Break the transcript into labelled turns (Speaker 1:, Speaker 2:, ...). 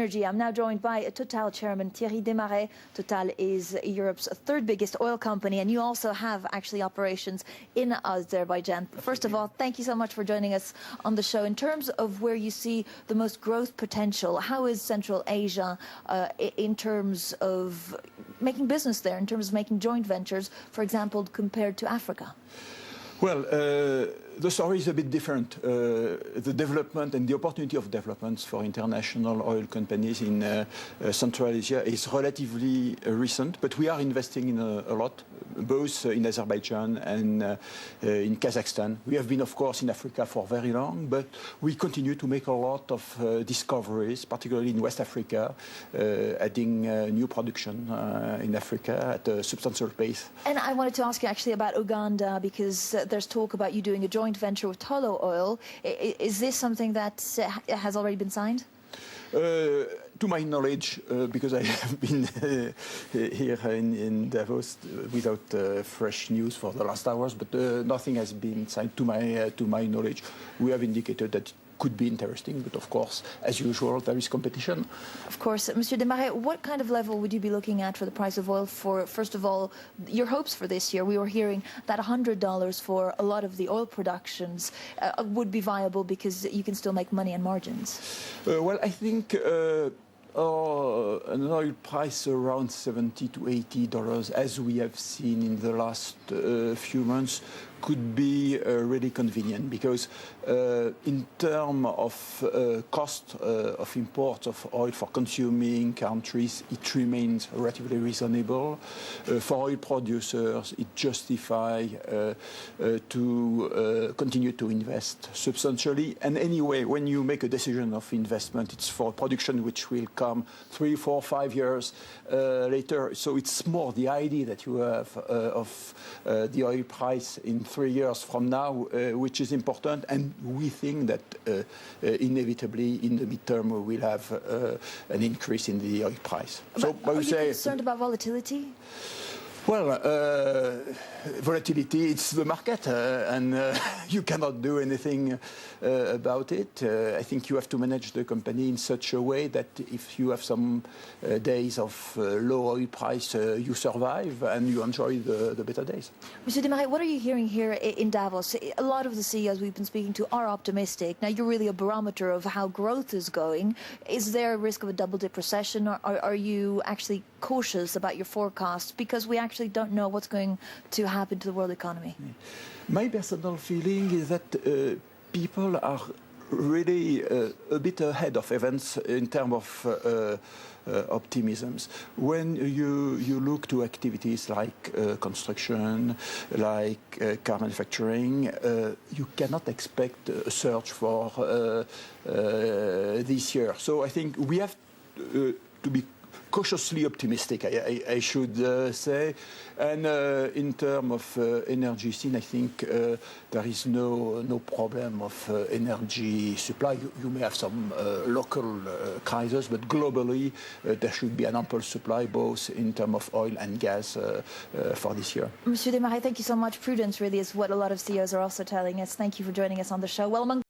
Speaker 1: energy. I'm now joined by Total Chairman Thierry Desmarest. Total is Europe's third biggest oil company, and you also have actually operations in Azerbaijan. First of all, thank you so much for joining us on the show. In terms of where you see the most growth potential, how is Central Asia in terms of making business there, in terms of making joint ventures, for example, compared to Africa?
Speaker 2: Well, the story is a bit different. The development and the opportunity of developments for international oil companies in Central Asia is relatively recent, but we are investing in a lot, both in Azerbaijan and in Kazakhstan. We have been, of course, in Africa for very long, but we continue to make a lot of discoveries, particularly in West Africa, adding new production in Africa at a substantial pace.
Speaker 1: And I wanted to ask you actually about Uganda, because there's talk about you doing a joint venture with Tullow Oil. Is this something that has already been signed?
Speaker 2: To my knowledge, because I have been here in Davos without fresh news for the last hours, but nothing has been signed to my knowledge. We have indicated that it could be interesting, but of course, as usual, there is competition.
Speaker 1: Of course. Monsieur Desmarest, what kind of level would you be looking at for the price of oil for, first of all, your hopes for this year? We were hearing that $100 for a lot of the oil productions would be viable because you can still make money and margins.
Speaker 2: Well, I think an oil price around $70 to $80, as we have seen in the last few months, could be really convenient, because in terms of cost of import of oil for consuming countries, it remains relatively reasonable. For oil producers, it justifies to continue to invest substantially. And anyway, when you make a decision of investment, it's for production which will come 3, 4, 5 years later. So it's more the idea that you have of the oil price in 3 years from now, which is important, and we think that inevitably in the midterm we will have an increase in the oil price.
Speaker 1: So, are you concerned about volatility?
Speaker 2: Well, volatility, it's the market, and you cannot do anything about it. I think you have to manage the company in such a way that if you have some days of low oil price, you survive and you enjoy the better days.
Speaker 1: Monsieur Desmarest, what are you hearing here in Davos? A lot of the CEOs we've been speaking to are optimistic. Now, you're really a barometer of how growth is going. Is there a risk of a double-dip recession, or are you actually cautious about your forecasts because we actually don't know what's going to happen to the world economy?
Speaker 2: My personal feeling is that people are really a bit ahead of events in terms of optimisms. When you look to activities like construction, like car manufacturing, you cannot expect a surge for this year. So I think we have to be cautiously optimistic, I should say. And in terms of energy scene, I think there is no problem of energy supply. You may have some local crises, but globally there should be an ample supply, both in terms of oil and gas for this year.
Speaker 1: Monsieur Desmarest, thank you so much. Prudence really is what a lot of CEOs are also telling us. Thank you for joining us on the show. Well, among